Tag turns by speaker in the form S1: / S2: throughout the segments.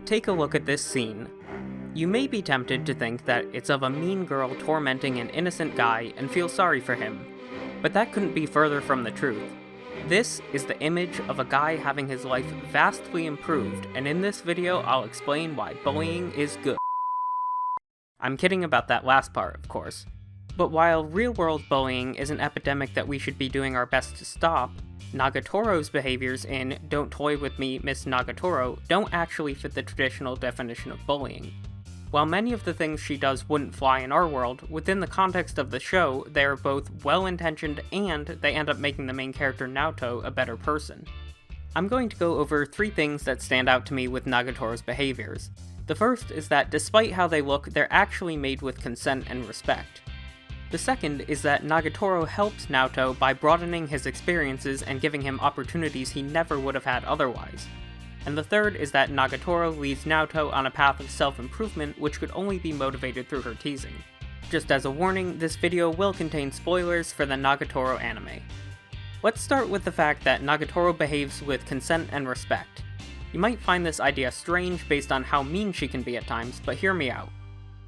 S1: Take a look at this scene. You may be tempted to think that it's of a mean girl tormenting an innocent guy and feel sorry for him, but that couldn't be further from the truth. This is the image of a guy having his life vastly improved, and in this video I'll explain why bullying is good. I'm kidding about that last part, of course. But while real-world bullying is an epidemic that we should be doing our best to stop, Nagatoro's behaviors in Don't Toy With Me, Miss Nagatoro don't actually fit the traditional definition of bullying. While many of the things she does wouldn't fly in our world, within the context of the show, they are both well-intentioned and they end up making the main character Naoto a better person. I'm going to go over 3 things that stand out to me with Nagatoro's behaviors. The first is that despite how they look, they're actually made with consent and respect. The second is that Nagatoro helps Naoto by broadening his experiences and giving him opportunities he never would have had otherwise. And the third is that Nagatoro leads Naoto on a path of self-improvement which could only be motivated through her teasing. Just as a warning, this video will contain spoilers for the Nagatoro anime. Let's start with the fact that Nagatoro behaves with consent and respect. You might find this idea strange based on how mean she can be at times, but hear me out.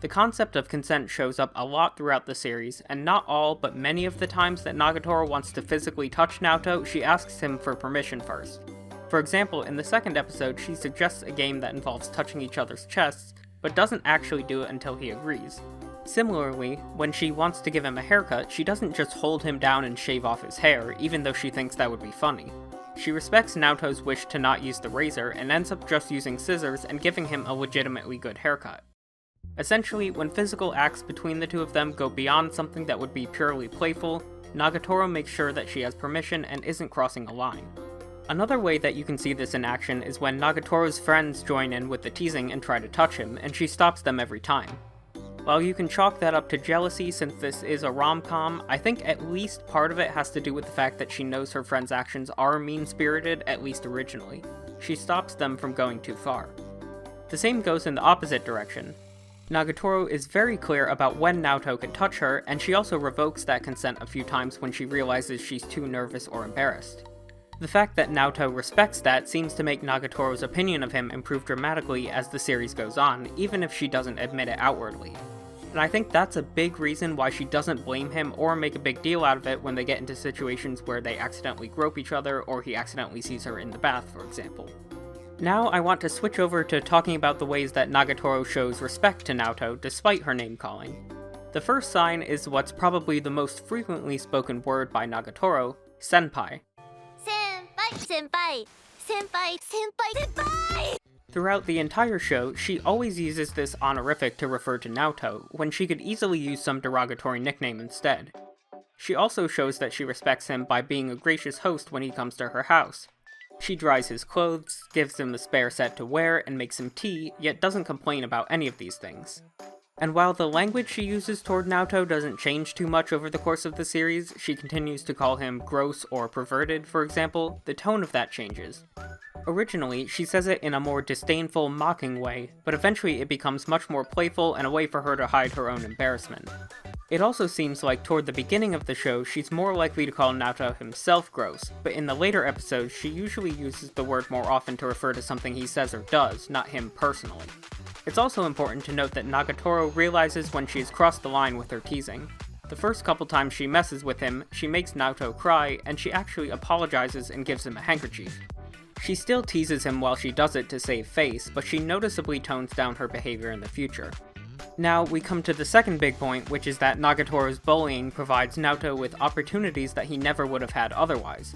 S1: The concept of consent shows up a lot throughout the series, and not all, but many of the times that Nagatoro wants to physically touch Naoto, she asks him for permission first. For example, in the second episode, she suggests a game that involves touching each other's chests, but doesn't actually do it until he agrees. Similarly, when she wants to give him a haircut, she doesn't just hold him down and shave off his hair, even though she thinks that would be funny. She respects Naoto's wish to not use the razor, and ends up just using scissors and giving him a legitimately good haircut. Essentially, when physical acts between the two of them go beyond something that would be purely playful, Nagatoro makes sure that she has permission and isn't crossing a line. Another way that you can see this in action is when Nagatoro's friends join in with the teasing and try to touch him, and she stops them every time. While you can chalk that up to jealousy since this is a rom-com, I think at least part of it has to do with the fact that she knows her friends' actions are mean-spirited, at least originally. She stops them from going too far. The same goes in the opposite direction. Nagatoro is very clear about when Naoto can touch her, and she also revokes that consent a few times when she realizes she's too nervous or embarrassed. The fact that Naoto respects that seems to make Nagatoro's opinion of him improve dramatically as the series goes on, even if she doesn't admit it outwardly. And I think that's a big reason why she doesn't blame him or make a big deal out of it when they get into situations where they accidentally grope each other or he accidentally sees her in the bath, for example. Now I want to switch over to talking about the ways that Nagatoro shows respect to Naoto despite her name-calling. The first sign is what's probably the most frequently spoken word by Nagatoro, senpai.
S2: Senpai, senpai, senpai, senpai, senpai!
S1: Throughout the entire show, she always uses this honorific to refer to Naoto, when she could easily use some derogatory nickname instead. She also shows that she respects him by being a gracious host when he comes to her house. She dries his clothes, gives him the spare set to wear, and makes him tea, yet doesn't complain about any of these things. And while the language she uses toward Naoto doesn't change too much over the course of the series, she continues to call him gross or perverted, for example, the tone of that changes. Originally, she says it in a more disdainful, mocking way, but eventually it becomes much more playful and a way for her to hide her own embarrassment. It also seems like toward the beginning of the show, she's more likely to call Naoto himself gross, but in the later episodes, she usually uses the word more often to refer to something he says or does, not him personally. It's also important to note that Nagatoro realizes when she's crossed the line with her teasing. The first couple times she messes with him, she makes Naoto cry, and she actually apologizes and gives him a handkerchief. She still teases him while she does it to save face, but she noticeably tones down her behavior in the future. Now, we come to the second big point, which is that Nagatoro's bullying provides Naoto with opportunities that he never would have had otherwise.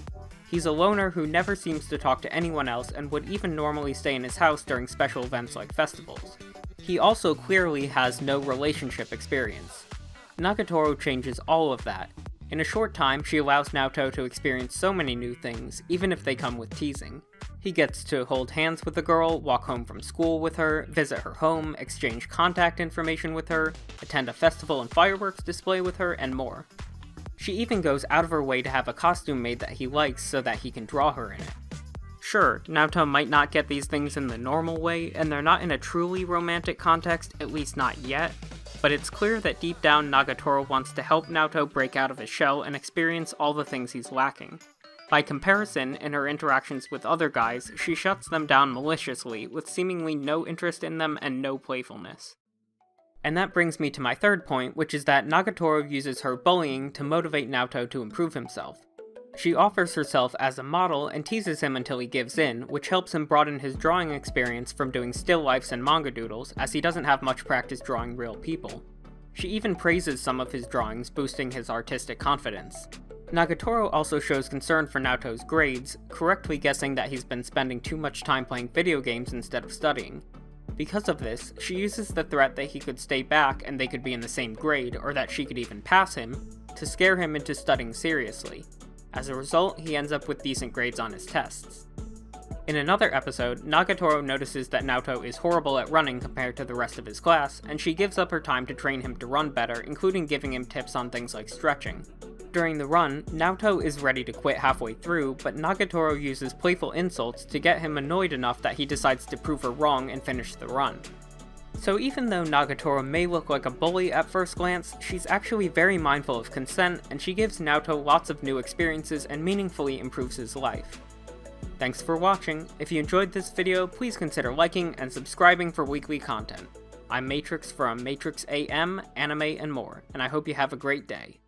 S1: He's a loner who never seems to talk to anyone else and would even normally stay in his house during special events like festivals. He also clearly has no relationship experience. Nagatoro changes all of that. In a short time, she allows Naoto to experience so many new things, even if they come with teasing. He gets to hold hands with the girl, walk home from school with her, visit her home, exchange contact information with her, attend a festival and fireworks display with her, and more. She even goes out of her way to have a costume made that he likes so that he can draw her in it. Sure, Naoto might not get these things in the normal way, and they're not in a truly romantic context, at least not yet, but it's clear that deep down Nagatoro wants to help Naoto break out of his shell and experience all the things he's lacking. By comparison, in her interactions with other guys, she shuts them down maliciously, with seemingly no interest in them and no playfulness. And that brings me to my third point, which is that Nagatoro uses her bullying to motivate Naoto to improve himself. She offers herself as a model and teases him until he gives in, which helps him broaden his drawing experience from doing still lifes and manga doodles, as he doesn't have much practice drawing real people. She even praises some of his drawings, boosting his artistic confidence. Nagatoro also shows concern for Naoto's grades, correctly guessing that he's been spending too much time playing video games instead of studying. Because of this, she uses the threat that he could stay back and they could be in the same grade, or that she could even pass him, to scare him into studying seriously. As a result, he ends up with decent grades on his tests. In another episode, Nagatoro notices that Naoto is horrible at running compared to the rest of his class, and she gives up her time to train him to run better, including giving him tips on things like stretching. During the run, Naoto is ready to quit halfway through, but Nagatoro uses playful insults to get him annoyed enough that he decides to prove her wrong and finish the run. So even though Nagatoro may look like a bully at first glance, she's actually very mindful of consent, and she gives Naoto lots of new experiences and meaningfully improves his life. Thanks for watching. If you enjoyed this video, please consider liking and subscribing for weekly content. I'm Matrix from Matrix AM, Anime, and more, and I hope you have a great day.